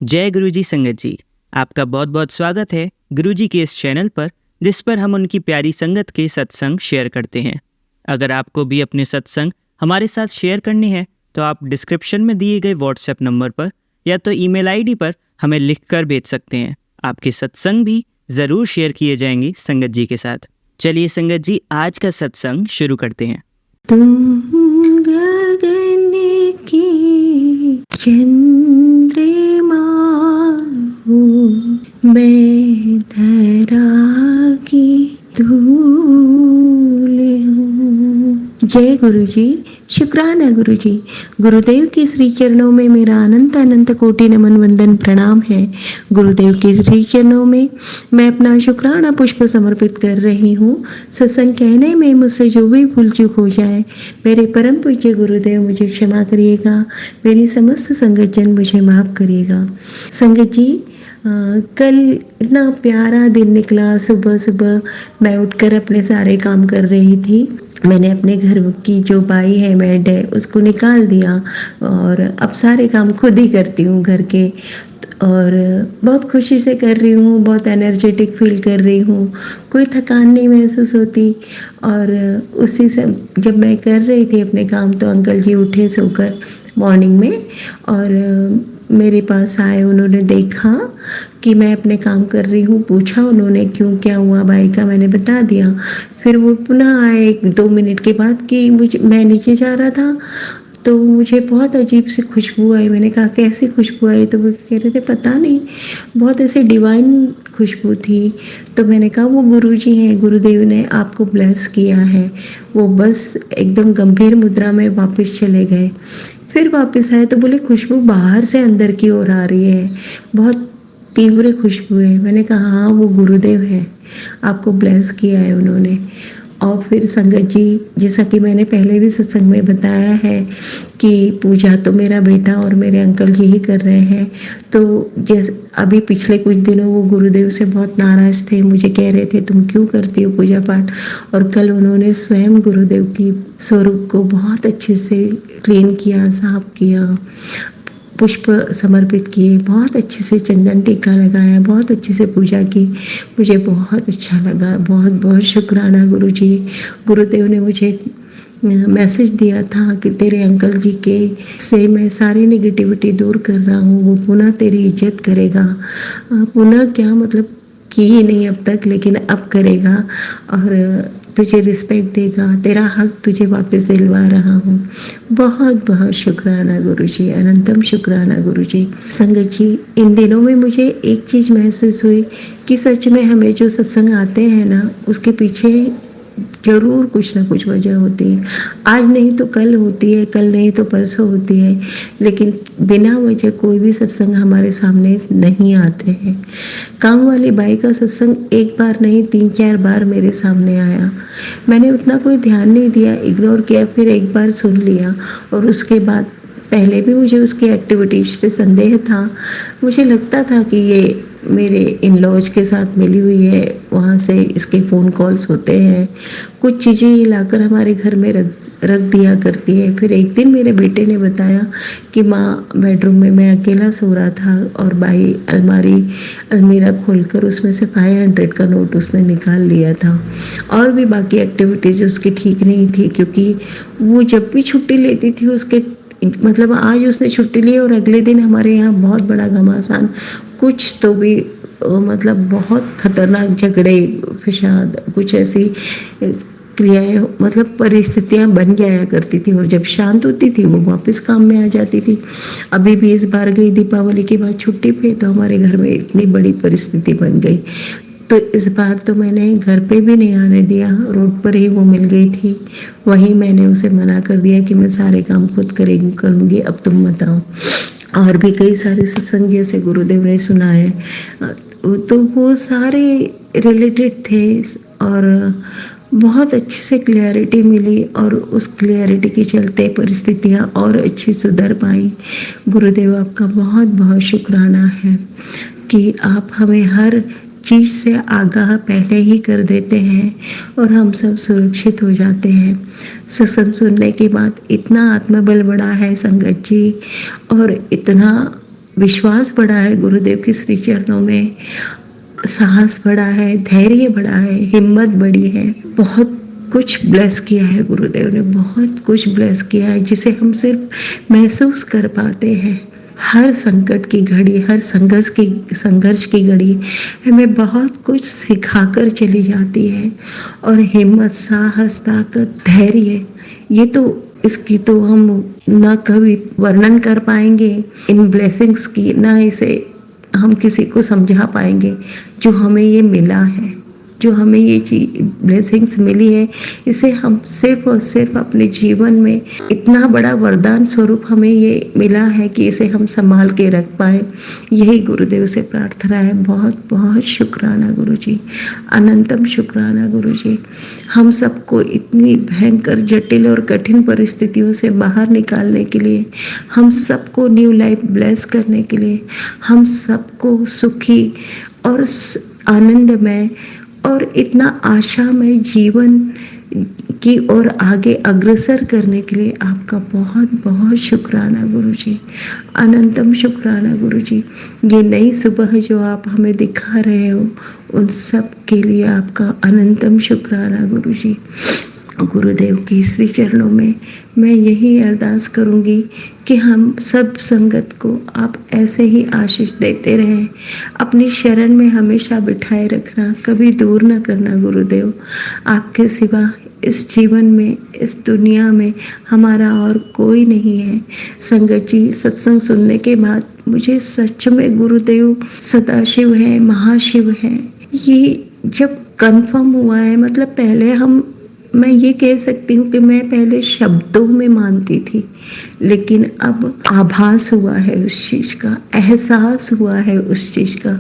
जय गुरुजी संगत जी, आपका बहुत बहुत स्वागत है गुरुजी के इस चैनल पर, जिस पर हम उनकी प्यारी संगत के सत्संग शेयर करते हैं। अगर आपको भी अपने सत्संग हमारे साथ शेयर करने हैं तो आप डिस्क्रिप्शन में दिए गए व्हाट्सएप नंबर पर या तो ईमेल आईडी पर हमें लिखकर भेज सकते हैं। आपके सत्संग भी ज़रूर शेयर किए जाएंगे संगत जी के साथ। चलिए संगत जी, आज का सत्संग शुरू करते हैं। तुम गगन की चंद्रमा हो, मैं धरा की धूल हूँ। जय गुरु जी, शुक्राना गुरु जी। गुरुदेव के श्री चरणों में मेरा अनंत अनंत कोटि नमन वंदन प्रणाम है। गुरुदेव के श्री चरणों में मैं अपना शुक्राना पुष्प समर्पित कर रही हूँ। सत्संग कहने में मुझसे जो भी भूल चूक हो जाए, मेरे परम पूज्य गुरुदेव मुझे क्षमा करिएगा, मेरी समस्त संगत जन मुझे माफ करिएगा। संगत जी, कल इतना प्यारा दिन निकला। सुबह सुबह मैं उठकर अपने सारे काम कर रही थी। मैंने अपने घर की जो बाई है, मेड है, उसको निकाल दिया और अब सारे काम खुद ही करती हूँ घर के, और बहुत खुशी से कर रही हूँ, बहुत एनर्जेटिक फील कर रही हूँ, कोई थकान नहीं महसूस होती। और उसी से जब मैं कर रही थी अपने काम तो अंकल जी उठे सोकर मॉर्निंग में और मेरे पास आए। उन्होंने देखा कि मैं अपने काम कर रही हूँ, पूछा उन्होंने क्यों, क्या हुआ भाई का, मैंने बता दिया। फिर वो पुनः आए 1-2 मिनट के बाद कि मैं नीचे जा रहा था तो मुझे बहुत अजीब सी खुशबू आई। मैंने कहा कैसी खुशबू आई, तो वो कह रहे थे पता नहीं, बहुत ऐसे डिवाइन खुशबू थी। तो मैंने कहा वो गुरुजी हैं, गुरुदेव ने आपको ब्लेस किया है। वो बस एकदम गंभीर मुद्रा में वापस चले गए। फिर वापस आए तो बोले खुशबू बाहर से अंदर की ओर आ रही है, बहुत तीव्र खुशबू है। मैंने कहा हाँ वो गुरुदेव हैं, आपको ब्लेस किया है उन्होंने। और फिर संगत जी, जैसा कि मैंने पहले भी सत्संग में बताया है कि पूजा तो मेरा बेटा और मेरे अंकल जी ही कर रहे हैं। तो जैसे अभी पिछले कुछ दिनों वो गुरुदेव से बहुत नाराज़ थे, मुझे कह रहे थे तुम क्यों करती हो पूजा पाठ। और कल उन्होंने स्वयं गुरुदेव की स्वरूप को बहुत अच्छे से क्लीन किया, साफ किया, पुष्प समर्पित किए, बहुत अच्छे से चंदन टीका लगाया, बहुत अच्छे से पूजा की। मुझे बहुत अच्छा लगा। बहुत बहुत शुक्राना गुरु जी। गुरुदेव ने मुझे मैसेज दिया था कि तेरे अंकल जी के से मैं सारी नेगेटिविटी दूर कर रहा हूँ, वो पुनः तेरी इज्जत करेगा। पुनः क्या मतलब, की ही नहीं अब तक, लेकिन अब करेगा और तुझे रिस्पेक्ट देगा, तेरा हक तुझे वापस दिलवा रहा हूँ। बहुत बहुत शुक्राना गुरुजी, अनंतम शुक्राना गुरुजी। संगत जी, इन दिनों में मुझे एक चीज़ महसूस हुई कि सच में हमें जो सत्संग आते हैं ना, उसके पीछे ज़रूर कुछ ना कुछ वजह होती है। आज नहीं तो कल होती है, कल नहीं तो परसों होती है, लेकिन बिना वजह कोई भी सत्संग हमारे सामने नहीं आते हैं। काम वाली बाई का सत्संग एक बार नहीं 3-4 बार मेरे सामने आया। मैंने उतना कोई ध्यान नहीं दिया, इग्नोर किया, फिर एक बार सुन लिया और उसके बाद पहले भी मुझे उसकी एक्टिविटीज़ पे संदेह था। मुझे लगता था कि ये मेरे इन लॉज के साथ मिली हुई है, वहाँ से इसके फ़ोन कॉल्स होते हैं, कुछ चीज़ें ये लाकर हमारे घर में रख दिया करती है। फिर एक दिन मेरे बेटे ने बताया कि माँ बेडरूम में मैं अकेला सो रहा था और बाई अलमीरा खोलकर उसमें से 500 का नोट उसने निकाल लिया था। और भी बाकी एक्टिविटीज़ उसकी ठीक नहीं थी, क्योंकि वो जब भी छुट्टी लेती थी उसके मतलब आज उसने छुट्टी ली और अगले दिन हमारे यहाँ बहुत बड़ा घमासान, कुछ तो भी मतलब बहुत खतरनाक झगड़े फसाद, कुछ ऐसी क्रियाएं, मतलब परिस्थितियां बन जाया करती थी। और जब शांत होती थी वो वापस काम में आ जाती थी। अभी भी इस बार गई दीपावली के बाद छुट्टी पे, तो हमारे घर में इतनी बड़ी परिस्थिति बन गई। तो इस बार तो मैंने घर पे भी नहीं आने दिया, रोड पर ही वो मिल गई थी। वहीं मैंने उसे मना कर दिया कि मैं सारे काम खुद करूँगी, अब तुम मत आओ। और भी कई सारे सत्संग जैसे गुरुदेव ने सुनाए, तो वो सारे रिलेटेड थे और बहुत अच्छे से क्लियरिटी मिली और उस क्लियरिटी के चलते परिस्थितियाँ और अच्छी सुधर पाई। गुरुदेव आपका बहुत बहुत शुक्राना है कि आप हमें हर चीज़ से आगाह पहले ही कर देते हैं और हम सब सुरक्षित हो जाते हैं। सत्संग सुनने के बाद इतना आत्मबल बढ़ा है संगत जी, और इतना विश्वास बढ़ा है गुरुदेव के श्री चरणों में, साहस बढ़ा है, धैर्य बढ़ा है, हिम्मत बढ़ी है। बहुत कुछ ब्लेस किया है गुरुदेव ने, बहुत कुछ ब्लेस किया है जिसे हम सिर्फ महसूस कर पाते हैं। हर संकट की घड़ी, हर संघर्ष की घड़ी हमें बहुत कुछ सिखाकर चली जाती है। और हिम्मत, साहस, ताकत, धैर्य, ये तो इसकी तो हम ना कभी वर्णन कर पाएंगे इन ब्लेसिंग्स की, ना इसे हम किसी को समझा पाएंगे। जो हमें ये मिला है, जो हमें ये ब्लेसिंग्स मिली है, इसे हम सिर्फ और सिर्फ अपने जीवन में, इतना बड़ा वरदान स्वरूप हमें ये मिला है कि इसे हम संभाल के रख पाए। यही गुरुदेव से प्रार्थना है। बहुत बहुत शुक्राना गुरुजी, अनंतम शुक्राना गुरुजी। हम सबको इतनी भयंकर, जटिल और कठिन परिस्थितियों से बाहर निकालने के लिए, हम सबको न्यू लाइफ ब्लेस करने के लिए, हम सबको सुखी और आनंदमय और इतना आशामय जीवन की ओर आगे अग्रसर करने के लिए आपका बहुत बहुत शुक्राना गुरुजी, अनंतम शुक्राना गुरुजी। ये नई सुबह जो आप हमें दिखा रहे हो, उन सब के लिए आपका अनंतम शुक्राना गुरुजी। गुरुदेव के श्री चरणों में मैं यही अरदास करूंगी कि हम सब संगत को आप ऐसे ही आशीष देते रहें, अपनी शरण में हमेशा बिठाए रखना, कभी दूर न करना गुरुदेव। आपके सिवा इस जीवन में, इस दुनिया में हमारा और कोई नहीं है। संगत जी, सत्संग सुनने के बाद मुझे सच में गुरुदेव सदाशिव है, महाशिव है, ये जब कन्फर्म हुआ है। मतलब पहले मैं ये कह सकती हूँ कि मैं पहले शब्दों में मानती थी, लेकिन अब आभास हुआ है उस चीज़ का, एहसास हुआ है उस चीज़ का।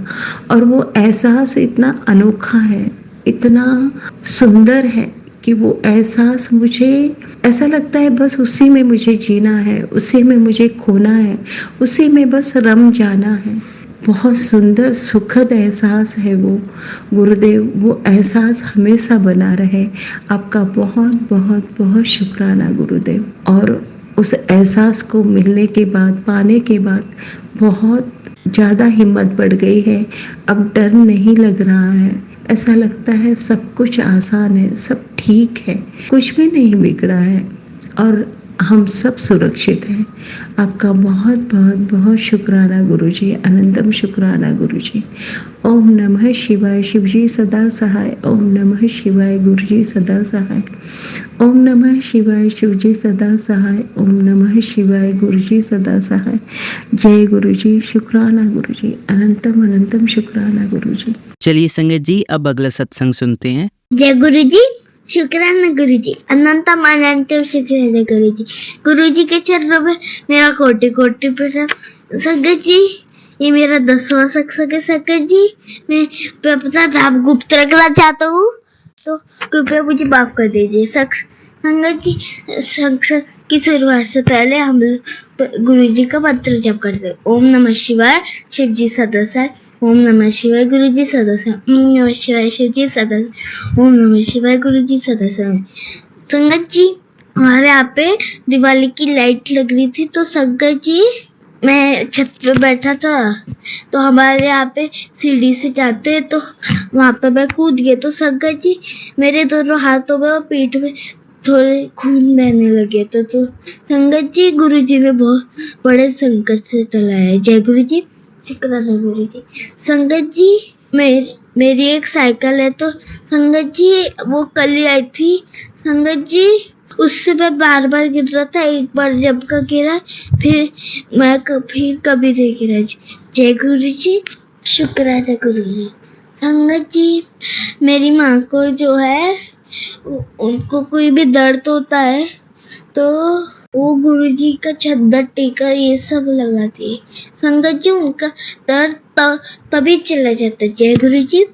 और वो एहसास इतना अनोखा है, इतना सुंदर है कि वो एहसास मुझे ऐसा लगता है बस उसी में मुझे जीना है, उसी में मुझे खोना है, उसी में बस रम जाना है। बहुत सुंदर सुखद एहसास है वो गुरुदेव। वो एहसास हमेशा बना रहे। आपका बहुत बहुत बहुत शुक्राना गुरुदेव। और उस एहसास को मिलने के बाद, पाने के बाद बहुत ज़्यादा हिम्मत बढ़ गई है। अब डर नहीं लग रहा है, ऐसा लगता है सब कुछ आसान है, सब ठीक है, कुछ भी नहीं बिगड़ा है और हम सब सुरक्षित हैं। आपका बहुत बहुत बहुत शुक्राना गुरुजी, अनंतम शुक्राना गुरुजी। ओम नमः शिवाय, शिवजी सदा सहाय। ओम नमः शिवाय, गुरुजी सदा सहाय। ओम नमः शिवाय, शिवजी सदा सहाय। ओम नमः शिवाय, गुरुजी सदा सहाय। जय गुरुजी, शुक्राना गुरुजी, अनंतम अनंतम शुक्राना गुरुजी। चलिए संगत जी, अब अगला सत्संग सुनते हैं। जय गुरुजी, शुक्राना गुरुजी, अनंतम अनंतम शुक्राना गुरुजी। गुरुजी के चरणों में मेरा कोटि कोटि प्रणाम। संगत जी, ये मेरा 10वां सत्संग है। संगत जी, मैं अपना नाम गुप्त रखना चाहता हूँ, तो कृपया मुझे माफ कर दीजिए। संगत जी, सत्संग की शुरुआत से पहले हम गुरुजी का मंत्र जप करते हैं। ओम नमः शिवाय, शिव जी सदस्य। ओम नमः शिवाय, गुरुजी सदस्य। ओम नमः शिवाय, शिव जी सदस्य। ओम नमः शिवाय, गुरुजी सदस्य। संगत जी, हमारे यहाँ पे दिवाली की लाइट लग रही थी, तो संगत जी मैं छत पे बैठा था, तो हमारे यहाँ पे सीढ़ी से जाते तो वहाँ पे मैं कूद गया। तो संगत जी, मेरे दोनों हाथों में और पीठ में थोड़े खून बहने लगे। तो संगत जी, गुरुजी ने बहुत बड़े संकट से टलाया। जय गुरुजी, शुक्राना गुरुजी। संगत जी, मेरी एक साइकिल है, तो संगत जी वो कल ही आई थी। संगत जी, उससे मैं बार बार गिर रहा था, एक बार जब का गिरा, फिर कभी नहीं गिरा। जय गुरुजी, शुक्राना गुरुजी। संगत जी, मेरी माँ को जो है, उनको कोई भी दर्द होता है तो वो गुरुजी का चद्दर टीका ये सब लगाती है। संगत जी, उनका दर्द तभी चला जाता है। जय गुरुजी,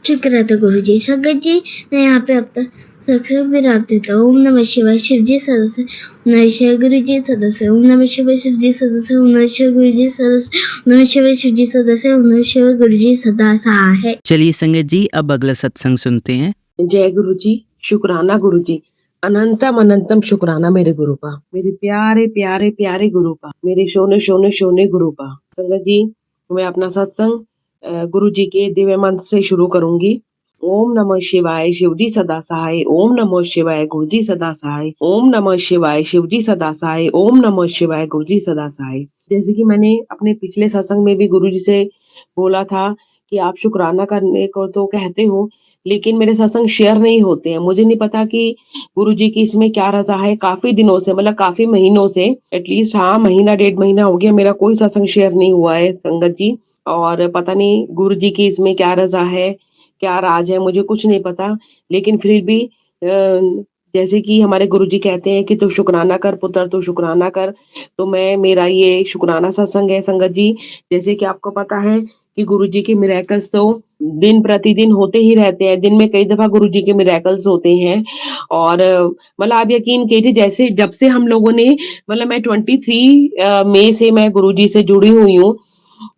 शुक्राना गुरुजी। संगत जी, मैं यहाँ पे अपना सबसे विराम देता हूँ। ओम नमः शिवाय, शिव जी सदस्य। ओम नमः शिवाय, गुरुजी सदस्य। ओम नमः शिवाय, शिव जी सदस्य। ओम नमः शिवाय, गुरुजी सदस्य। ओम नमः शिवाय, शिव जी सदस्य। ओम नमः शिवाय, गुरुजी सदा सहाय। चलिए संगत जी, अब अगला सत्संग सुनते हैं। जय गुरुजी, शुक्राना गुरुजी, अनंतम अनंतम शुक्राना मेरे गुरु का, मेरे प्यारे प्यारे प्यारे गुरु का, मेरे शोने शोने शोने गुरु का। संगत जी, मैं अपना सत्संग गुरु जी के दिव्य मंत्र से शुरू करूंगी। ओम नमः शिवाय, शिव जी सदा सहाय। ओम नमः शिवाय, गुरु जी सदा सहाय। ओम नमः शिवाय, शिव जी सदा सहाय। ओम नमः शिवाय, गुरु जी सदा सहाय। जैसे कि मैंने अपने पिछले सत्संग में भी गुरु जी से बोला था कि आप शुक्राना करने को तो कहते हो, लेकिन मेरे सत्संग शेयर नहीं होते हैं। मुझे नहीं पता कि गुरुजी की इसमें क्या रजा है। काफी दिनों से, मतलब काफी महीनों से, एटलीस्ट हाँ महीना 1.5 महीना हो गया मेरा कोई सत्संग शेयर नहीं हुआ है संगत जी। और पता नहीं गुरुजी की इसमें क्या रजा है, क्या राज है, मुझे कुछ नहीं पता। लेकिन फिर भी जैसे कि हमारे गुरुजी कहते हैं कि तू शुक्राना कर पुत्र, तू शुक्राना कर। तो मैं, मेरा ये शुक्राना सत्संग है संगत जी। जैसे कि आपको पता है कि गुरुजी के मिरेकल्स तो दिन प्रतिदिन होते ही रहते हैं। दिन में कई दफा गुरुजी के मिरेकल्स होते हैं। और मतलब आप यकीन कीजिए, जैसे जब से हम लोगों ने, मतलब मैं 23 मई से मैं गुरुजी से जुड़ी हुई हूँ।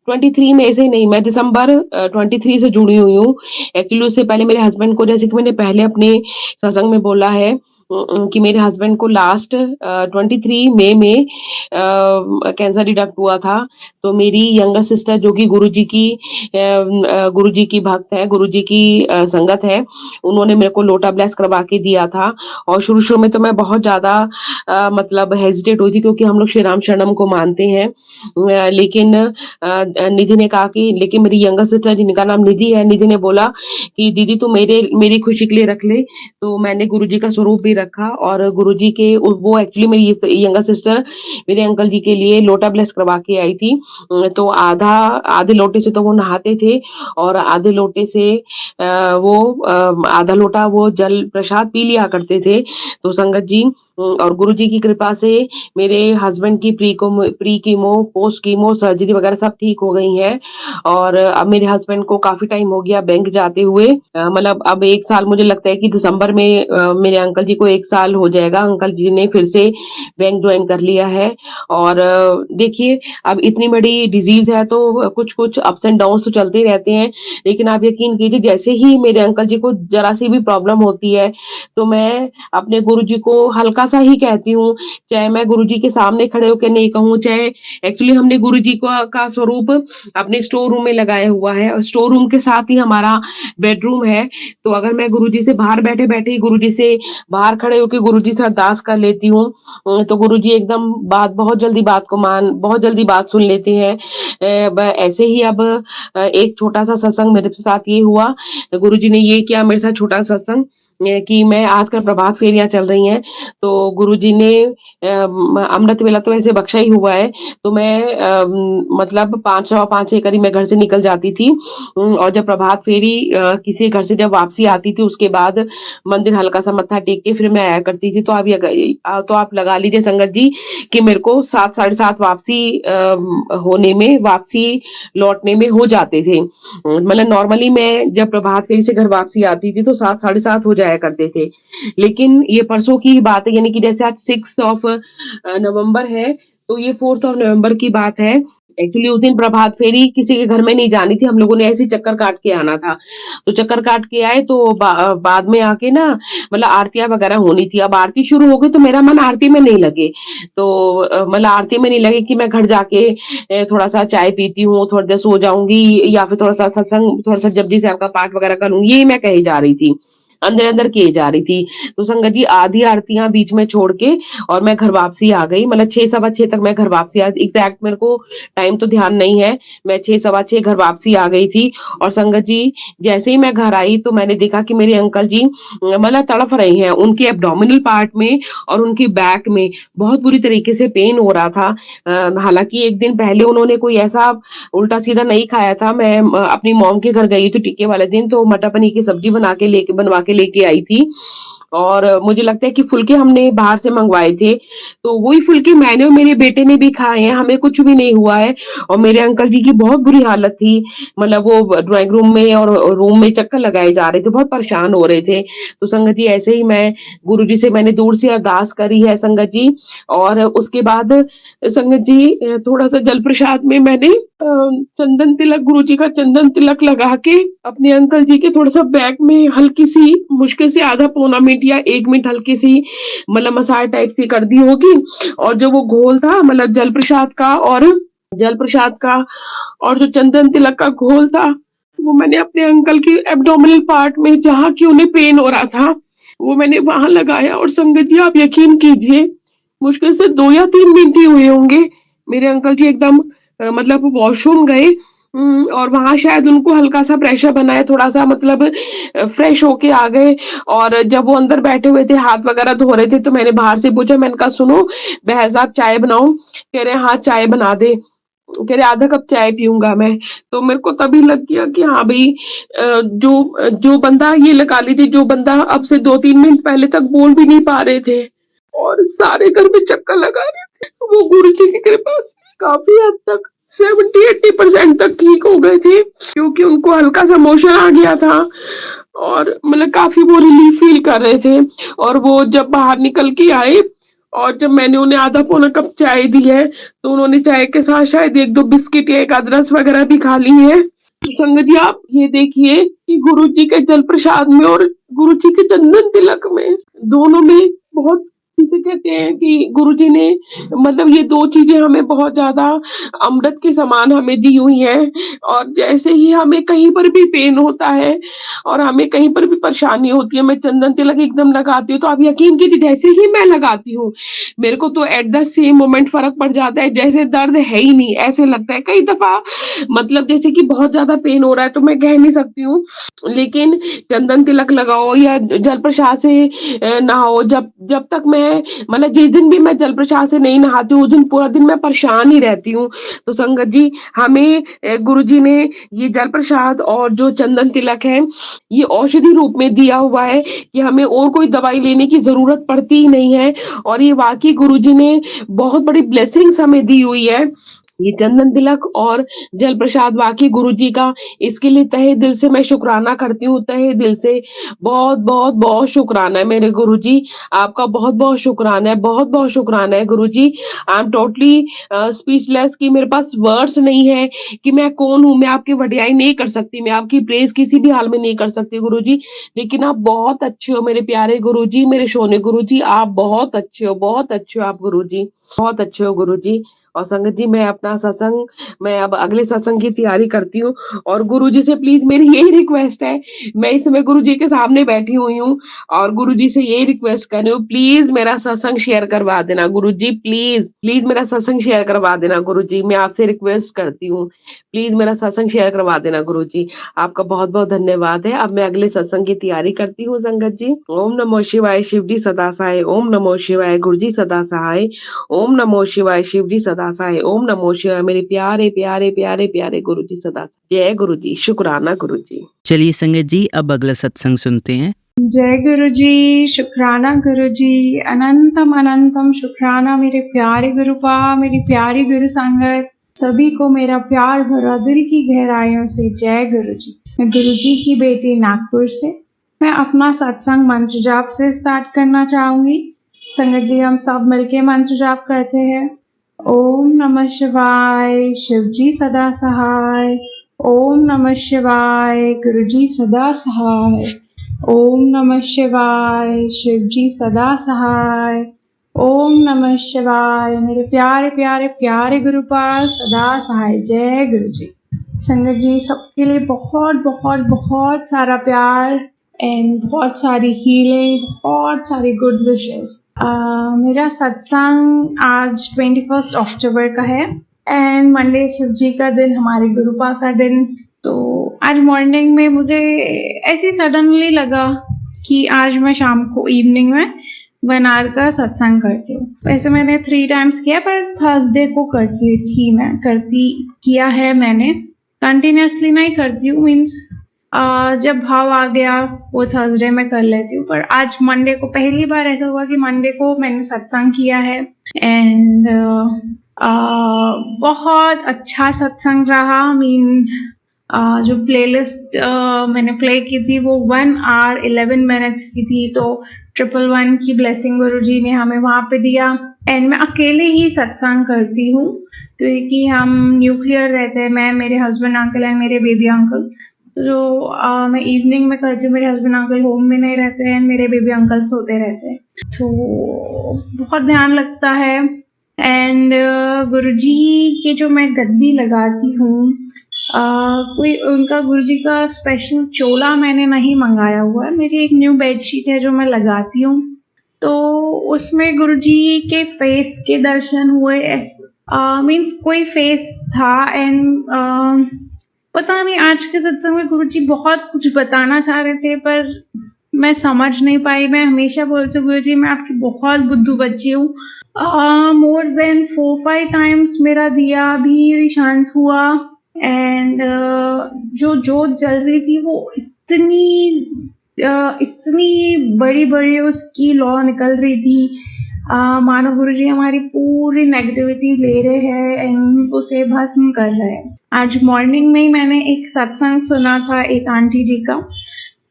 23 मई से नहीं, मैं दिसंबर 23 से जुड़ी हुई हूँ। एक्चुअली उससे पहले मेरे हस्बैंड को, जैसे कि मैंने पहले अपने सत्संग में बोला है कि मेरे हस्बैंड को लास्ट 23 मई में कैंसर डिटेक्ट हुआ था। तो मेरी यंगर सिस्टर जो कि गुरुजी की भक्त है, गुरुजी की संगत है, उन्होंने मेरे को लोटा ब्लेस करवा के दिया था। और शुरू शुरू में तो मैं बहुत ज्यादा मतलब हेजिटेट हुई थी, क्योंकि हम लोग श्री राम शरणम को मानते हैं। लेकिन निधि ने कहा कि, लेकिन मेरी यंगर सिस्टर जिनका नाम निधि है, निधि ने बोला कि दीदी तू मेरी खुशी के लिए रख ले। तो मैंने गुरुजी का स्वरूप भी रखा। और गुरुजी के वो एक्चुअली मेरी यंगर सिस्टर मेरे अंकल जी के लिए लोटा ब्लेस करवा के आई थी। तो आधे लोटे से तो वो नहाते थे, और आधे लोटे से वो आधा लोटा वो जल प्रसाद पी लिया करते थे। तो संगत जी, और गुरुजी की कृपा से मेरे हस्बैंड की pre chemo, post chemo, surgery वगैरह सब ठीक हो गई है। और अब मेरे हस्बैंड को काफी टाइम हो गया बैंक जाते हुए, मतलब अब 1 साल, मुझे लगता है कि दिसंबर में मेरे अंकल जी को 1 साल हो जाएगा। अंकल जी ने फिर से बैंक ज्वाइन कर लिया है। और देखिए, अब इतनी बड़ी डिजीज है तो कुछ कुछ अप्स एंड डाउन तो चलते ही रहते हैं। लेकिन आप यकीन कीजिए, जैसे ही मेरे अंकल जी को जरा सी भी प्रॉब्लम होती है, तो मैं अपने गुरुजी को हल्का सा ही कहती हूँ। चाहे मैं गुरुजी के सामने खड़े होकर नहीं कहूँ, चाहे, एक्चुअली हमने गुरुजी का स्वरूप अपने स्टोर रूम में लगाया हुआ है, और स्टोर रूम के साथ ही हमारा बेडरूम है। तो अगर मैं गुरुजी से बाहर बैठे बैठे ही गुरुजी से बाहर खड़े होकर गुरुजी से अरदास कर लेती हूँ, तो गुरुजी एकदम बहुत जल्दी बात सुन लेते हैं। ऐसे ही अब एक छोटा सा सत्संग मेरे साथ ये हुआ, गुरुजी ने ये किया मेरे साथ छोटा सत्संग, कि मैं आजकल प्रभात फेरियां चल रही हैं, तो गुरुजी ने अमृत वेला तो ऐसे बख्शा ही हुआ है। तो मैं मतलब 5 एकड़ मैं घर से निकल जाती थी। और जब प्रभात फेरी किसी घर से जब वापसी आती थी, उसके बाद मंदिर हल्का सा मत्था टेक के फिर मैं आया करती थी। तो आप लगा लीजिए संगत जी कि मेरे को 7 साढ़े 7 वापसी लौटने में हो जाते थे। मतलब नॉर्मली मैं जब प्रभात फेरी से घर वापसी आती थी तो 7 साढ़े 7 हो जाया करते थे। लेकिन ये परसों की बात है, यानी कि जैसे आज 6 नवंबर है, तो ये 4 नवंबर की बात है। एक्चुअली उस दिन प्रभात फेरी किसी के घर में नहीं जानी थी, हम लोगों ने ऐसे ही चक्कर काट के आना था। तो चक्कर काट के आए, तो बाद में आके ना, मतलब आरतियां वगैरह होनी थी। अब आरती शुरू हो गई तो मेरा मन आरती में नहीं लगे। तो मतलब आरती में नहीं लगे कि मैं घर जाके थोड़ा सा चाय पीती हूँ, थोड़ी देर सो जाऊंगी, या फिर थोड़ा सा सत्संग, थोड़ा सा जपजी साहब का पाठ वगैरह करूंगी, ये मैं कही जा रही थी, अंदर अंदर किए जा रही थी। तो संगत जी, आधी आरतियां बीच में छोड़ के और मैं घर वापसी आ गई। मतलब 6 सवा 6 तक मैं घर वापसी आ, एग्जैक्ट मेरे को टाइम तो ध्यान नहीं है, मैं 6 सवा 6 घर वापसी आ गई थी। और संगत जी, जैसे ही मैं घर आई तो मैंने देखा कि मेरे अंकल जी मतलब तड़फ रहे हैं। उनके एब्डोमिनल पार्ट में और उनकी बैक में बहुत बुरी तरीके से पेन हो रहा था। हालांकि एक दिन पहले उन्होंने कोई ऐसा उल्टा सीधा नहीं खाया था। मैं अपनी मॉम के घर गई थी टिक्के वाले दिन, तो मटर पनीर की सब्जी बनवा के लेके आई थी। और मुझे लगता है कि फुलके हमने बाहर से मंगवाए थे, तो वही फुलके मैंने और मेरे बेटे ने भी खाए हैं, हमें कुछ भी नहीं हुआ है। और मेरे अंकल जी की बहुत बुरी हालत थी, मतलब वो ड्राइंग रूम में और रूम में चक्कर लगाए जा रहे थे, बहुत परेशान हो रहे थे। तो संगत जी, ऐसे ही मैं गुरुजी से मैंने दूर से अरदास करी है संगत जी। और उसके बाद संगत जी, थोड़ा सा जल प्रसाद में मैंने चंदन तिलक, गुरुजी का चंदन तिलक लगा के अपने अंकल जी के थोड़ा-सा बैक में हल्की सी मुश्किल से आधा पौना मिनट या 1 मिनट हल्की सी मतलब मसाज टाइप सी कर दी होगी। और जो वो घोल था मतलब जल प्रसाद का और जो चंदन तिलक का घोल था, वो मैंने अपने अंकल के एब्डोमिनल पार्ट में जहाँ की उन्हें पेन हो रहा था, वो मैंने वहाँ लगाया। और संगत जी आप यकीन कीजिए, मुश्किल से 2 या 3 मिनट ही हुए होंगे, मेरे अंकल जी एकदम मतलब वॉशरूम गए और वहाँ शायद उनको हल्का-सा प्रेशर बना है, थोड़ा-सा मतलब फ्रेश होके आ गए। और जब वो अंदर बैठे हुए थे, हाथ वगैरह धो रहे थे, तो मैंने बाहर से पूछा, मैंने कहा सुनो बहर साहब चाय बनाऊँ? कह रहे हैं हाँ, चाय बना दे। कह रहे आधा कप चाय पीऊँगा मैं। तो मेरे को तभी लग गया कि हाँ भई जो बंदा ये लगा लीजिए, जो बंदा अब से 2-3 मिनट पहले तक बोल भी नहीं पा रहे थे और सारे घर में चक्कर लगा रहे थे, वो गुरुजी की कृपा से काफ़ी हद तक 70-80% तक ठीक हो गए थे, क्योंकि उनको हल्का-सा मोशन आ गया था और मतलब काफ़ी वो रिलीफ़ फ़ील कर रहे थे। और वो जब बाहर निकल के आए और जब मैंने उन्हें आधा पौना कप चाय दी है, तो उन्होंने चाय के साथ शायद 1-2 बिस्किट या 1 आध रस वगैरह भी खा ली है। तो संगत जी आप ये देखिए कि गुरुजी के जल प्रसाद में और गुरुजी के चंदन तिलक में, दोनों में बहुत, जिसे कहते हैं कि गुरुजी ने मतलब ये 2 चीज़ें हमें बहुत ज़्यादा अमृत के समान हमें दी हुई हैं। और जैसे ही हमें कहीं पर भी पेन होता है और हमें कहीं पर भी परेशानी होती है, मैं चंदन तिलक एकदम लगाती हूँ, तो आप यकीन कीजिए जैसे ही मैं लगाती हूँ, मेरे को तो एट द सेम मोमेंट फ़र्क पड़ जाता है, जैसे दर्द है ही नहीं, ऐसे लगता है। कई दफ़ा मतलब जैसे कि बहुत ज़्यादा पेन हो रहा है, तो मैं कह नहीं सकती हूँ, लेकिन चंदन तिलक लगाओ या जल प्रसाद से नहाओ, जब जब तक मैं मतलब जिस दिन भी मैं जल प्रसाद से नहीं नहाती हूँ, उस दिन पूरा दिन मैं परेशान ही रहती हूँ। तो संगत जी हमें गुरुजी ने ये जल प्रसाद और जो चंदन तिलक है, ये औषधि रूप में दिया हुआ है कि हमें और कोई दवाई लेने की ज़रूरत पड़ती ही नहीं है। और ये वाक़ई गुरुजी ने बहुत बड़ी ब्लेसिंग्स हमें दी हुई है। ये चंदन तिलक और जल प्रसाद वाक़ई गुरुजी का, इसके लिए तहे दिल से मैं शुकराना करती हूँ, तहे दिल से बहुत-बहुत बहुत शुकराना है मेरे गुरुजी, आपका बहुत-बहुत शुकराना है, बहुत-बहुत शुकराना है गुरुजी। आई एम टोटली स्पीचलेस कि मेरे पास वर्ड्स नहीं है कि मैं कौन हूँ, मैं आपकी वडियाई नहीं कर सकती, मैं आपकी प्रेज़ किसी भी हाल में नहीं कर सकती गुरुजी। लेकिन आप बहुत अच्छे हो मेरे प्यारे गुरुजी, मेरे सोने गुरुजी, आप बहुत अच्छे हो आप गुरुजी, बहुत अच्छे हो गुरुजी। और संगत जी मैं अब अगले सत्संग की तैयारी करती हूँ और गुरुजी से प्लीज़ मेरी यही रिक्वेस्ट है, मैं इस समय गुरुजी के सामने बैठी हुई हूँ और गुरुजी से यही रिक्वेस्ट कर रही हूँ, प्लीज़ मेरा सत्संग शेयर करवा देना गुरुजी, प्लीज़, प्लीज़ मेरा सत्संग शेयर करवा देना गुरुजी, मैं आपसे रिक्वेस्ट करती हूँ, प्लीज़ मेरा सत्संग शेयर करवा देना गुरुजी। आपका बहुत-बहुत धन्यवाद है। अब मैं अगले सत्संग की तैयारी करती हूँ संगत जी। ओम नमो शिवाय, शिव जी सदा सहाय, ओम नमो शिवाय, गुरुजी सदा सहाय, ओम नमो शिवाय, शिव जी सदा सहाय, ओम नमो शिवाय, मेरे प्यारे प्यारे प्यारे प्यारे गुरुजी सदा सहाय। जय गुरुजी, शुक्राना गुरुजी। चलिए संगत जी अब अगला सत्संग सुनते हैं। जय गुरुजी, शुक्राना गुरुजी, अनंतम अनंतम शुक्राना मेरे प्यारे गुरुपा, मेरी प्यारी गुरु संगत, सभी को मेरा प्यार भरा दिल की गहराइयों से जय गुरुजी। मैं गुरुजी की बेटी नागपुर से, मैं अपना सत्संग मंत्र जाप से स्टार्ट करना चाहूंगी। संगत जी हम सब मिलके मंत्र जाप करते हैं। ओम नमः शिवाय, शिव जी सदा सहाय, ओम नमः शिवाय, गुरुजी सदा सहाय, ओम नमः शिवाय, शिव जी सदा सहाय, ओम नमः शिवाय, मेरे प्यारे प्यारे प्यारे गुरुपाल सदा सहाय। जय गुरु जी। संगत जी सबके लिए बहुत बहुत बहुत सारा प्यार एंड बहुत सारी हीलिंग, बहुत सारी गुड विशेस। मेरा सत्संग आज 21 अक्टूबर का है एंड मंडे शिव जी का दिन, हमारे गुरुपा का दिन। तो आज मॉर्निंग में मुझे ऐसे सडनली लगा कि आज मैं शाम को इवनिंग में 1 आवर का सत्संग करती हूँ। वैसे मैंने 3 टाइम्स किया पर थर्सडे को किया है मैंने, कंटिन्यूसली नहीं करती हूँ, मीन्स जब भाव आ गया वो थर्सडे में कर लेती हूँ। पर आज मंडे को पहली बार ऐसा हुआ कि मंडे को मैंने सत्संग किया है एंड बहुत अच्छा सत्संग रहा। मीन्स जो प्लेलिस्ट मैंने प्ले की थी वो 1 आवर 11 मिनट्स की थी, तो 111 की ब्लेसिंग गुरुजी ने हमें वहाँ पे दिया एंड मैं अकेले ही सत्संग करती हूँ क्योंकि हम न्यूक्लियर रहते हैं, मैं, मेरे हस्बैंड अंकल एंड मेरे बेबी अंकल। तो मैं इवनिंग में करती हूँ, मेरे हस्बैंड अंकल होम में नहीं रहते हैं, मेरे बेबी अंकल सोते रहते हैं, तो बहुत ध्यान लगता है। एंड गुरुजी के जो मैं गद्दी लगाती हूँ, कोई उनका गुरुजी का स्पेशल चोला मैंने नहीं मंगाया हुआ है, मेरी एक न्यू बेडशीट है जो मैं लगाती हूँ, तो उसमें गुरुजी के फेस के दर्शन हुए। मीन्स कोई फेस था एंड पता नहीं आज के सत्संग में गुरुजी बहुत कुछ बताना चाह रहे थे पर मैं समझ नहीं पाई। मैं हमेशा बोलती हूँ गुरुजी मैं आपकी बहुत बुद्धू बच्ची हूँ। मोर देन 4-5 टाइम्स मेरा दिया भी शांत हुआ एंड जो जोत जल रही थी वो इतनी बड़ी बड़ी उसकी लौ निकल रही थी, मानो गुरुजी हमारी पूरी नेगेटिविटी ले रहे हैं एंड उसे भस्म कर रहे हैं। आज मॉर्निंग में ही मैंने एक सत्संग सुना था एक आंटी जी का,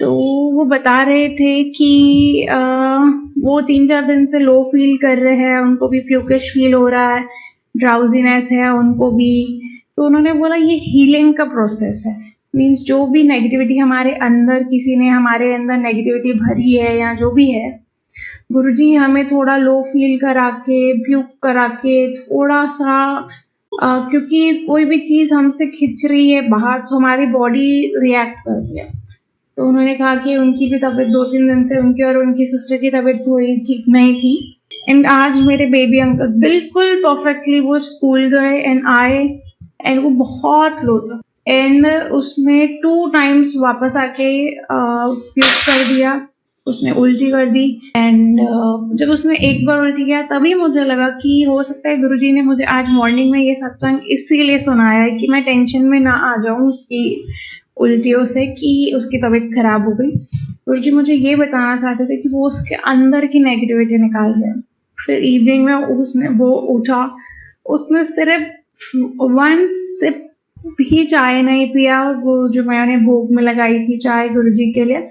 तो वो बता रहे थे कि वो 3-4 दिन से लो फील कर रहे हैं, उनको भी प्यूकिश फील हो रहा है, ड्राउजीनेस है उनको भी। तो उन्होंने बोला ये हीलिंग का प्रोसेस है, मीन्स जो भी नेगेटिविटी हमारे अंदर, किसी ने हमारे अंदर नेगेटिविटी भरी है या जो भी है, गुरुजी हमें थोड़ा लो फील करा के, प्यूक करा के, थोड़ा सा क्योंकि कोई भी चीज़ हमसे खिंच रही है बाहर तो हमारी बॉडी रिएक्ट करती है। तो उन्होंने कहा कि उनकी भी तबीयत 2-3 दिन से, उनकी और उनकी सिस्टर की तबीयत थोड़ी ठीक नहीं थी एंड आज मेरे बेबी अंकल बिल्कुल परफेक्टली वो स्कूल गए एंड आए एंड वो बहुत लो था एंड उसमें 2 टाइम्स वापस आके प्यूक कर दिया, उसने उल्टी कर दी एंड जब उसने एक बार उल्टी किया तभी मुझे लगा कि हो सकता है गुरुजी ने मुझे आज मॉर्निंग में ये सत्संग इसीलिए सुनाया है कि मैं टेंशन में ना आ जाऊं उसकी उल्टियों से कि उसकी तबीयत खराब हो गई। गुरुजी मुझे ये बताना चाहते थे कि वो उसके अंदर की नेगेटिविटी निकाल रहे हैं। फिर इवनिंग में उसने वो उठा, उसने सिर्फ 1 सिप भी चाय नहीं पिया, वो जो मैंने भोग में लगाई थी चाय गुरुजी के लिए,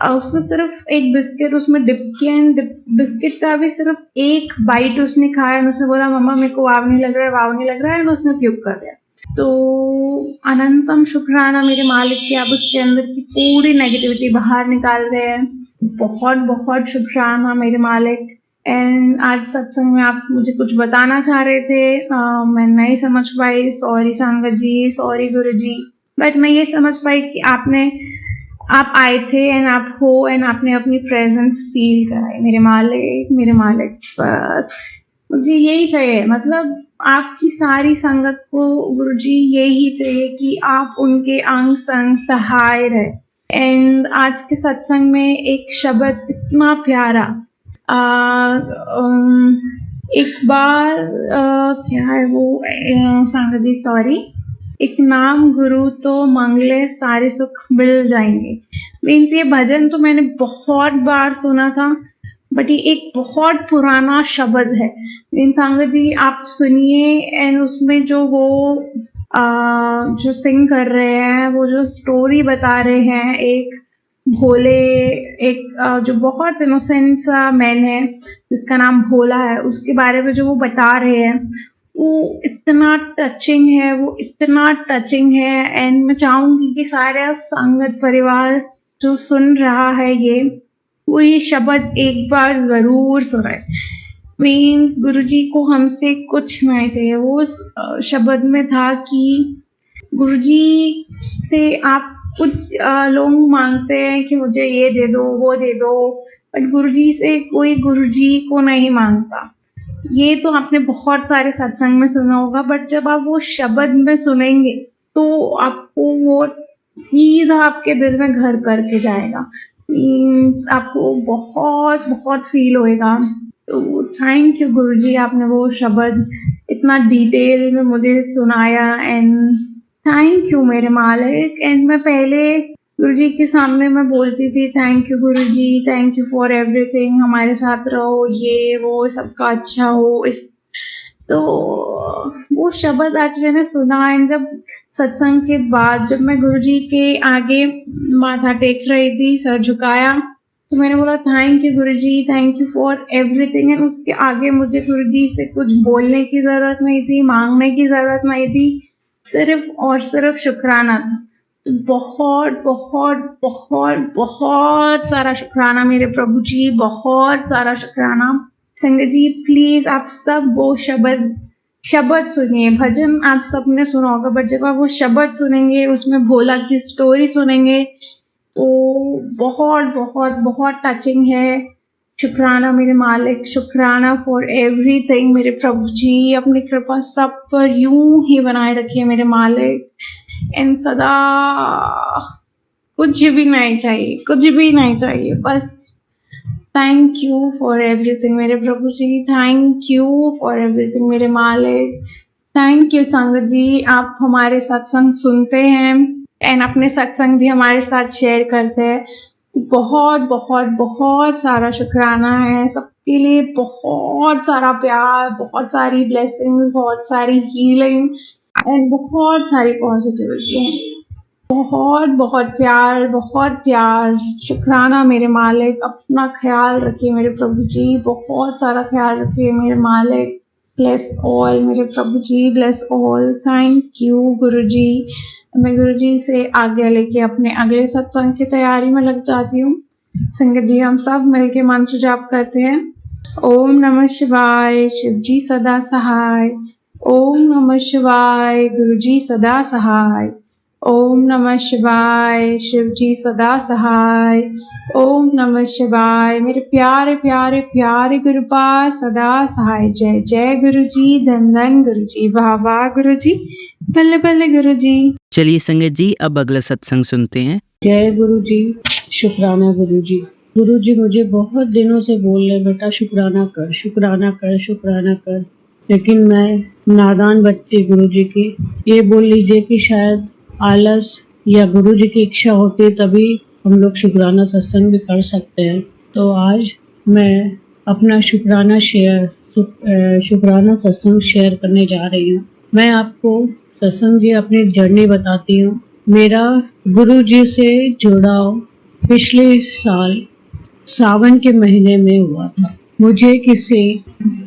उसने सिर्फ एक बिस्किट उसमें डिप किया एंड बिस्किट का भी सिर्फ एक बाइट उसने खाया एंड उसने बोला मम्मा मेरे को वाव नहीं लग रहा है, वाव नहीं लग रहा है एंड उसने प्यूक कर दिया। तो अनंतम शुक्राना मेरे मालिक के, आप उसके अंदर की पूरी नेगेटिविटी बाहर निकाल रहे हैं। बहुत बहुत शुक्राना मेरे मालिक। एंड आज सत्संग में आप मुझे कुछ बताना चाह रहे थे, मैं नहीं समझ पाई, सॉरी संगत जी, सॉरी गुरुजी, बट मैं ये समझ पाई कि आप आए थे एंड आप हो एंड आपने अपनी प्रेजेंस फील कराई। मेरे मालिक बस मुझे यही चाहिए, मतलब आपकी सारी संगत को गुरुजी यही चाहिए कि आप उनके अंग संग सहाय रहे। एंड आज के सत्संग में एक शब्द इतना प्यारा, एक बार क्या है वो संगत जी सॉरी, एक नाम गुरु तो मंगले सारे सुख मिल जाएंगे। मीन्स ये भजन तो मैंने बहुत बार सुना था बट ये एक बहुत पुराना शब्द है। मीन्स संगत जी आप सुनिए एंड उसमें जो वो जो सिंग कर रहे हैं, वो जो स्टोरी बता रहे हैं, एक भोले, एक जो बहुत इनोसेंट सा मैन है जिसका नाम भोला है, उसके बारे में जो वो बता रहे हैं वो इतना टचिंग है एंड मैं चाहूंगी कि सारे संगत परिवार जो सुन रहा है वो ये शब्द एक बार जरूर सुने। मीन्स गुरुजी को हमसे कुछ नहीं चाहिए, वो उस शब्द में था कि गुरुजी से आप कुछ लोग मांगते हैं कि मुझे ये दे दो वो दे दो, बट गुरुजी से कोई गुरुजी को नहीं मांगता। ये तो आपने बहुत सारे सत्संग में सुना होगा, बट जब आप वो शब्द में सुनेंगे तो आपको वो सीधा आपके दिल में घर करके जाएगा। मीन्स आपको बहुत बहुत फील होएगा। तो थैंक यू गुरुजी, आपने वो शब्द इतना डिटेल में मुझे सुनाया एंड थैंक यू मेरे मालिक। एंड मैं पहले गुरुजी के सामने मैं बोलती थी thank you Guruji, thank you for everything, हमारे साथ रहो, ये वो सबका अच्छा हो। तो वो शब्द आज मैंने सुना एंड जब सत्संग के बाद जब मैं गुरुजी के आगे माथा टेक रही थी, सर झुकाया, तो मैंने बोला thank you Guruji, thank you for everything. And उसके आगे मुझे गुरुजी से कुछ बोलने की ज़रूरत नहीं थी, मांगने की ज़रूरत नहीं थी, सिर्फ और सिर्फ शुक्राना था। तो बहुत बहुत बहुत बहुत सारा शुक्राना मेरे प्रभु जी, बहुत सारा शुक्राना। संगत जी प्लीज़ आप सब वो शब्द सुनिए। भजन आप सबने सुना होगा, बट जब आप वो शब्द सुनेंगे, उसमें भोला की स्टोरी सुनेंगे, तो बहुत बहुत बहुत टचिंग है। शुक्राना मेरे मालिक, शुक्राना फॉर एवरीथिंग मेरे प्रभु जी। अपनी कृपा सब पर यूं ही बनाए रखिए मेरे मालिक। एंड सदा कुछ भी नहीं चाहिए, कुछ भी नहीं चाहिए, बस थैंक यू फॉर एवरीथिंग मेरे प्रभु जी, थैंक यू फॉर एवरीथिंग मेरे मालिक। थैंक यू संगत जी, आप हमारे सत्संग सुनते हैं एंड अपने सत्संग भी हमारे साथ शेयर करते हैं। तो बहुत बहुत बहुत सारा शुक्राना है सबके लिए। बहुत सारा प्यार, बहुत सारी ब्लेसिंग्स, बहुत सारी हीलिंग एंड बहुत सारी पॉजिटिविटी है। बहुत बहुत प्यार, बहुत प्यार। शुक्राना मेरे मालिक। अपना ख्याल रखिए मेरे प्रभु जी, बहुत सारा ख्याल रखिए मेरे मालिक। ब्लेस ऑल मेरे प्रभु जी, ब्लेस ऑल। थैंक यू गुरु जी। मैं गुरु जी से आगे लेके अपने अगले सत्संग की तैयारी में लग जाती हूँ। संगत जी हम सब मिलके मंत्र जाप करते हैं। ओम नमः शिवाय, शिव जी सदा सहाय। ओम नमः शिवाय, गुरु जी सदा सहाय। ओम नमः शिवाय, शिव जी सदा सहाय। ओम नमः शिवाय, मेरे प्यारे प्यारे प्यारे गुरुपा सदा सहाय। जय जय गुरु जी, धन धन गुरु जी, वाह वाह गुरु जी, बल्ले बल्ले गुरु जी। चलिए संगत जी, अब अगला सत्संग सुनते हैं। जय गुरु जी, शुक्राना गुरु जी। गुरु जी मुझे बहुत दिनों से बोल रहे बेटा शुक्राना कर, शुक्राना कर, शुक्राना कर, लेकिन मैं नादान बच्ची गुरु जी की। ये बोल लीजिए कि शायद आलस या गुरु जी की इच्छा होती तभी हम लोग शुक्राना सत्संग भी कर सकते हैं। तो आज मैं अपना शुक्राना सत्संग शेयर करने जा रही हूँ। मैं आपको सत्संग जी अपनी जर्नी बताती हूँ। मेरा गुरु जी से जुड़ाव पिछले साल सावन के महीने में हुआ था। मुझे किसी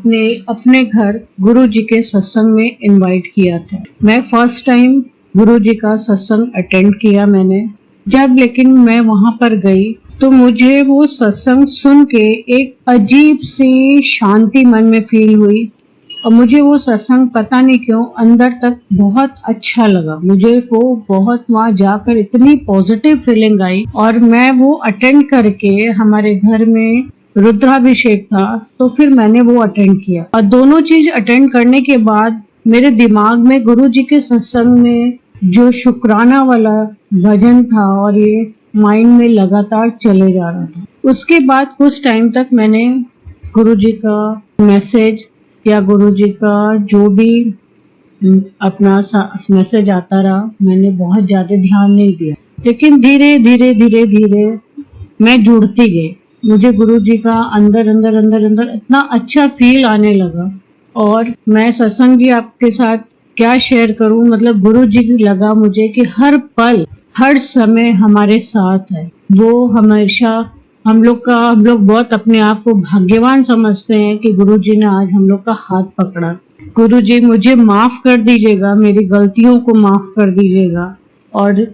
ने अपने घर गुरु जी के सत्संग में इनवाइट किया था। मैं फर्स्ट टाइम गुरु जी का सत्संग अटेंड किया मैंने। जब लेकिन मैं वहां पर गई तो मुझे वो सत्संग सुन के एक अजीब सी शांति मन में फील हुई और मुझे वो सत्संग पता नहीं क्यों अंदर तक बहुत अच्छा लगा। मुझे वो बहुत वहाँ जाकर इतनी पॉजिटिव फीलिंग आई और मैं वो अटेंड करके, हमारे घर में रुद्राभिषेक था तो फिर मैंने वो अटेंड किया। और दोनों चीज अटेंड करने के बाद मेरे दिमाग में गुरु जी के सत्संग में जो शुक्राना वाला भजन था और ये माइंड में लगातार चले जा रहा था। उसके बाद कुछ टाइम तक मैंने गुरु जी का मैसेज या गुरु जी का जो भी अपना मैसेज आता रहा, मैंने बहुत ज्यादा ध्यान नहीं दिया। लेकिन धीरे धीरे धीरे धीरे मैं जुड़ती गई। मुझे गुरु जी का अंदर अंदर अंदर अंदर इतना अच्छा फील आने लगा। और मैं सत्संग जी आपके साथ क्या शेयर करूं, मतलब गुरु जी की लगा मुझे कि हर पल हर समय हमारे साथ है। वो हमेशा हम लोग बहुत अपने आप को भाग्यवान समझते हैं कि गुरु जी ने आज हम लोग का हाथ पकड़ा। गुरु जी मुझे माफ कर दीजिएगा, मेरी गलतियों को माफ कर दीजिएगा। और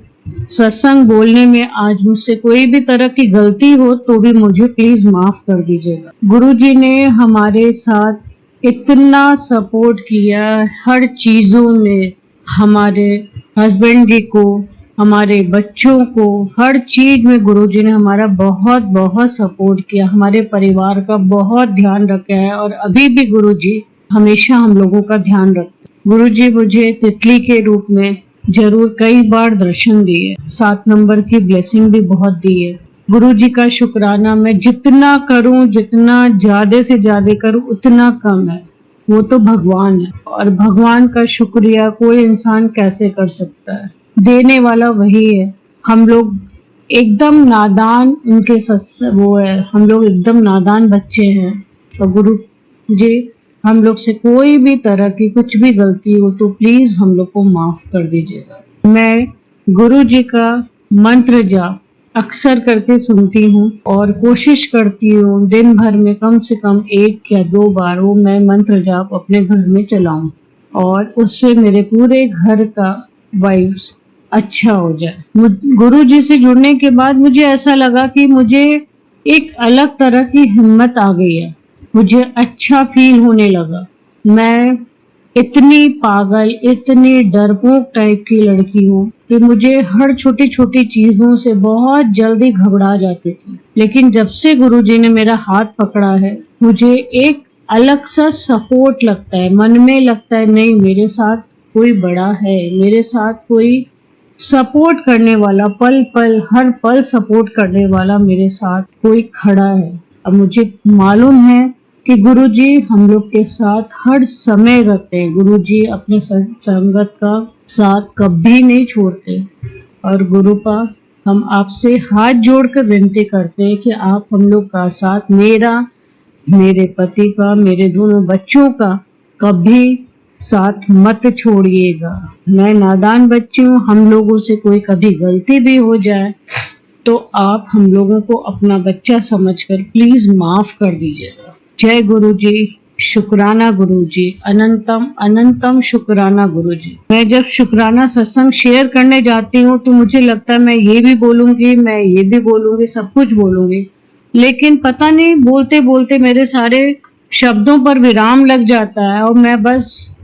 सत्संग बोलने में आज मुझसे कोई भी तरह की गलती हो तो भी मुझे प्लीज माफ कर दीजिएगा। गुरु जी ने हमारे साथ इतना सपोर्ट किया हर चीजों में, हमारे हस्बैंड जी को, हमारे बच्चों को, हर चीज में गुरुजी ने हमारा बहुत बहुत सपोर्ट किया। हमारे परिवार का बहुत ध्यान रखा है और अभी भी गुरुजी हमेशा हम लोगों का ध्यान रखते हैं। गुरुजी मुझे तितली के रूप में जरूर कई बार दर्शन दिए, 7 नंबर की ब्लेसिंग भी बहुत दी है। गुरुजी का शुक्राना मैं जितना करूं, जितना ज्यादा से ज्यादा करूं उतना कम है। वो तो भगवान है और भगवान का शुक्रिया कोई इंसान कैसे कर सकता है। देने वाला वही है। हम लोग एकदम नादान वो है, हम लोग एकदम नादान बच्चे हैं। तो गुरु जी हम लोग से कोई भी तरह की कुछ भी गलती हो तो प्लीज हम लोग को माफ कर दीजिएगा। मैं गुरु जी का मंत्र जाप अक्सर करके सुनती हूँ और कोशिश करती हूँ दिन भर में कम से कम 1 या 2 बार वो मैं मंत्र जाप अपने घर में चलाऊं और उससे मेरे पूरे घर का वाइब्स अच्छा हो जाए। गुरु जी से जुड़ने के बाद मुझे ऐसा लगा कि मुझे एक अलग तरह की हिम्मत आ गई है, मुझे अच्छा फील होने लगा। मैं इतनी पागल, इतनी डरपोक टाइप की लड़की हूँ कि मुझे हर छोटी छोटी चीजों से बहुत जल्दी घबरा जाती थी, लेकिन जब से गुरुजी ने मेरा हाथ पकड़ा है मुझे एक अलग सा सपोर्ट लगता है, मन में लगता है नहीं मेरे साथ कोई बड़ा है, मेरे साथ कोई सपोर्ट करने वाला, पल पल हर पल सपोर्ट करने वाला मेरे साथ कोई खड़ा है। अब मुझे मालूम है कि गुरुजी हम लोग के साथ हर समय रहते हैं। गुरुजी अपने संगत का साथ कभी नहीं छोड़ते और गुरुपा हम आपसे हाथ जोड़कर विनती करते हैं कि आप हम लोग का साथ, मेरा, मेरे पति का, मेरे दोनों बच्चों का कभी साथ मत छोड़िएगा। मैं नादान बच्ची हूँ, हम लोगों से कोई कभी गलती भी हो जाए तो आप हम लोगों को अपना बच्चा समझकर प्लीज माफ कर दीजिएगा। जय गुरु जी, शुक्राना गुरु जी, अनंतम अनंतम शुक्राना गुरु जी। मैं जब शुक्राना सत्संग शेयर करने जाती हूँ तो मुझे लगता है मैं ये भी बोलूंगी, मैं ये भी बोलूंगी, सब कुछ बोलूंगी, लेकिन पता नहीं बोलते बोलते मेरे सारे शब्दों पर विराम लग जाता है और मैं बस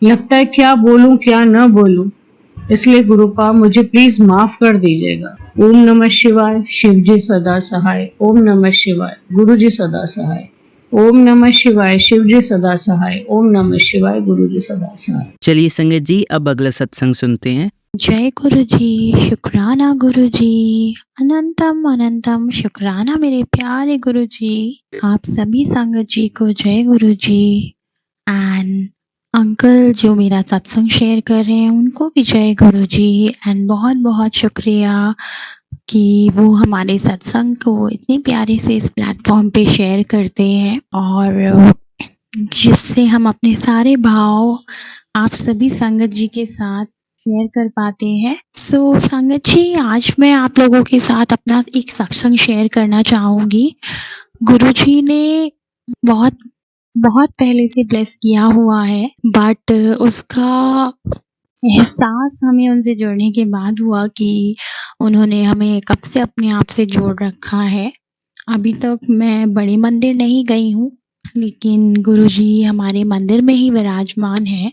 लगता है क्या बोलूं क्या न बोलूं। इसलिए गुरुपा मुझे प्लीज माफ कर दीजिएगा। ओम नमः शिवाय, शिव जी सदा सहाय। ओम नमः शिवाय, गुरु जी सदा सहाय। ओम नमः शिवाय, शिव जी सदा सहाय। ओम नमः शिवाय, गुरु जी सदा सहाय। चलिए संगत जी, अब अगला सत्संग सुनते हैं। जय गुरु जी, शुक्राना गुरु जी, अनंतम अनंतम शुक्राना मेरे प्यारे गुरु जी। आप सभी संगत जी को जय गुरु जी। एंड अंकल जो मेरा सत्संग शेयर कर रहे हैं उनको भी जय गुरु जी। एंड बहुत बहुत शुक्रिया कि वो हमारे सत्संग को इतने प्यारे से इस प्लेटफॉर्म पे शेयर करते हैं और जिससे हम अपने सारे भाव आप सभी संगत जी के साथ शेयर कर पाते हैं। सो संगत जी, आज मैं आप लोगों के साथ अपना एक सत्संग शेयर करना चाहूँगी। गुरुजी ने बहुत बहुत पहले से ब्लेस किया हुआ है, बट उसका एहसास हमें उनसे जुड़ने के बाद हुआ कि उन्होंने हमें कब से अपने आप से जोड़ रखा है। अभी तक मैं बड़े मंदिर नहीं गई हूँ, लेकिन गुरुजी हमारे मंदिर में ही विराजमान है।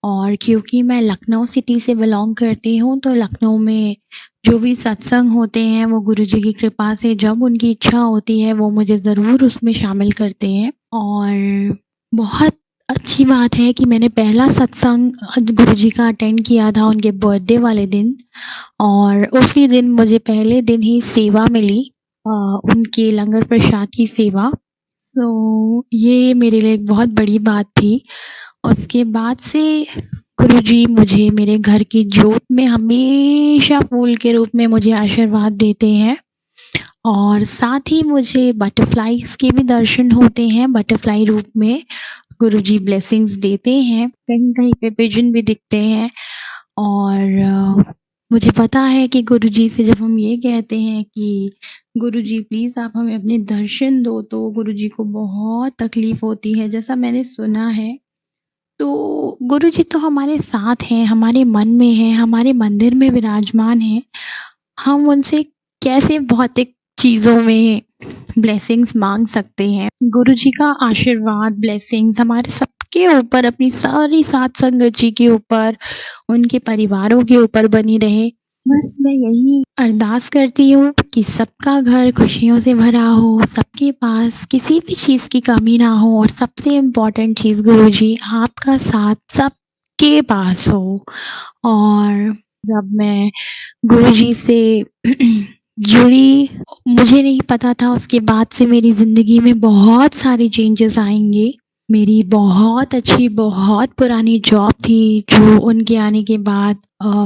और क्योंकि मैं लखनऊ सिटी से बिलोंग करती हूँ तो लखनऊ में जो भी सत्संग होते हैं वो गुरुजी की कृपा से जब उनकी इच्छा होती है वो मुझे ज़रूर उसमें शामिल करते हैं। और बहुत अच्छी बात है कि मैंने पहला सत्संग गुरुजी का अटेंड किया था उनके बर्थडे वाले दिन, और उसी दिन मुझे पहले दिन ही सेवा मिली, उनके लंगर प्रसाद की सेवा। सो ये मेरे लिए एक बहुत बड़ी बात थी। उसके बाद से गुरुजी मुझे मेरे घर की ज्योत में हमेशा फूल के रूप में मुझे आशीर्वाद देते हैं, और साथ ही मुझे बटरफ्लाईज के भी दर्शन होते हैं। बटरफ्लाई रूप में गुरुजी ब्लेसिंग्स देते हैं, कहीं कहीं पे पिजन भी दिखते हैं। और मुझे पता है कि गुरुजी से जब हम ये कहते हैं कि गुरुजी प्लीज़ आप हमें अपने दर्शन दो, तो गुरुजी को बहुत तकलीफ़ होती है, जैसा मैंने सुना है। तो गुरुजी तो हमारे साथ हैं, हमारे मन में हैं, हमारे मंदिर में विराजमान हैं। हम उनसे कैसे भौतिक चीज़ों में ब्लेसिंग्स मांग सकते हैं। गुरुजी का आशीर्वाद, ब्लेसिंग्स हमारे सबके ऊपर, अपनी सारी साथ संगत जी के ऊपर, उनके परिवारों के ऊपर बनी रहे। बस मैं यही अरदास करती हूँ कि सबका घर खुशियों से भरा हो, सबके पास किसी भी चीज़ की कमी ना हो, और सबसे इम्पोर्टेंट चीज़ गुरुजी आपका साथ सबके पास हो। और जब मैं गुरुजी से जुड़ी, मुझे नहीं पता था उसके बाद से मेरी ज़िंदगी में बहुत सारे चेंजेस आएंगे। मेरी बहुत अच्छी, बहुत पुरानी जॉब थी जो उनके आने के बाद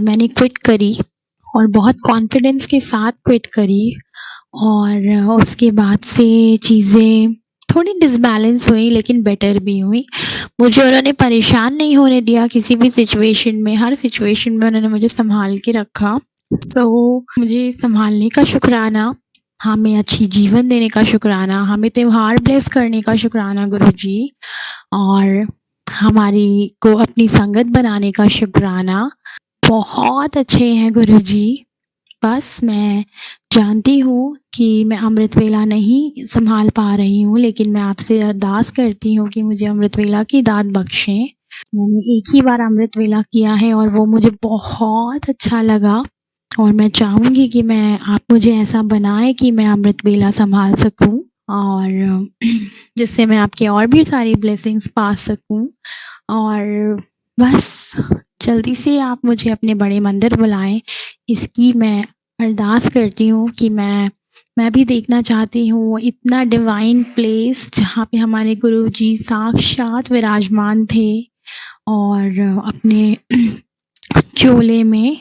मैंने क्विट करी, और बहुत कॉन्फिडेंस के साथ क्विट करी। और उसके बाद से चीज़ें थोड़ी डिसबैलेंस हुई, लेकिन बेटर भी हुई। मुझे उन्होंने परेशान नहीं होने दिया किसी भी सिचुएशन में, हर सिचुएशन में उन्होंने मुझे संभाल के रखा। मुझे संभालने का शुक्राना, हमें अच्छी जीवन देने का शुक्राना, हमें त्योहार ब्लेस करने का शुक्राना गुरुजी, और हमारी को अपनी संगत बनाने का शुक्राना। बहुत अच्छे हैं गुरुजी। बस मैं जानती हूँ कि मैं अमृत वेला नहीं संभाल पा रही हूँ, लेकिन मैं आपसे अरदास करती हूँ कि मुझे अमृत वेला की दात बख्शें। मैंने एक ही बार अमृत वेला किया है और वो मुझे बहुत अच्छा लगा, और मैं चाहूँगी कि आप मुझे ऐसा बनाएं कि मैं अमृत वेला संभाल सकूं, और जिससे मैं आपके और भी सारी ब्लेसिंग्स पा सकूं। और बस जल्दी से आप मुझे अपने बड़े मंदिर बुलाएं, इसकी मैं अरदास करती हूँ कि मैं भी देखना चाहती हूँ इतना डिवाइन प्लेस जहाँ पे हमारे गुरुजी साक्षात विराजमान थे, और अपने चोले में,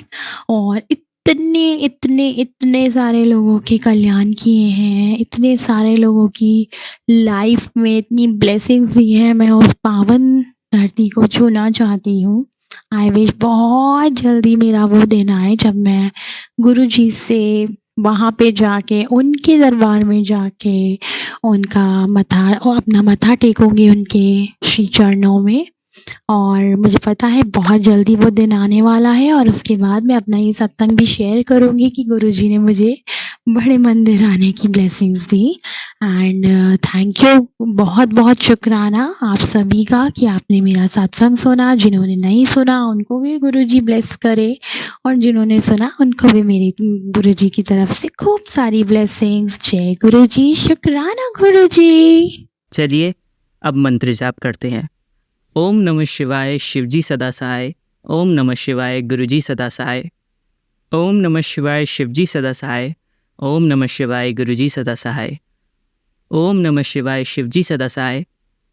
और इतने इतने इतने सारे लोगों के कल्याण किए हैं, इतने सारे लोगों की लाइफ में इतनी ब्लेसिंग्स दी हैं। मैं उस पावन धरती को छूना चाहती हूँ। आई विश बहुत जल्दी मेरा वो दिन आए जब मैं गुरुजी से वहाँ पे जाके, उनके दरबार में जाके उनका अपना मत्था टेकूंगी उनके श्री चरणों में। और मुझे पता है बहुत जल्दी वो दिन आने वाला है, और उसके बाद मैं अपना ये सत्संग भी शेयर करूँगी कि गुरुजी ने मुझे बड़े मंदिर आने की blessings the. And thank you, बहुत बहुत शुक्राना आप सभी का कि आपने मेरा सत्संग सुना। जिन्होंने नहीं सुना उनको भी गुरुजी ब्लेस करे, और जिन्होंने सुना उनको भी मेरी गुरुजी की तरफ से खूब सारी ब्लेसिंग्स। जय गुरुजी, शुक्राना गुरुजी। चलिए अब मंत्र जाप करते हैं। ओम नमः शिवाय शिवजी सदा सहाय। ओम नमः शिवाय गुरुजी सदा सहाय। ओम नमः शिवाय शिवजी सदा सहाय। ओम नमः शिवाय गुरुजी सदा सहाय। ओम नमः शिवाय शिवजी सदा सहाय।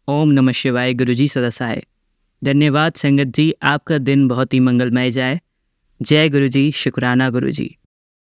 ओम नमः शिवाय गुरुजी सदा सहाय। धन्यवाद संगत जी, आपका दिन बहुत ही मंगलमय जाए। जय गुरुजी, शुक्राना गुरुजी।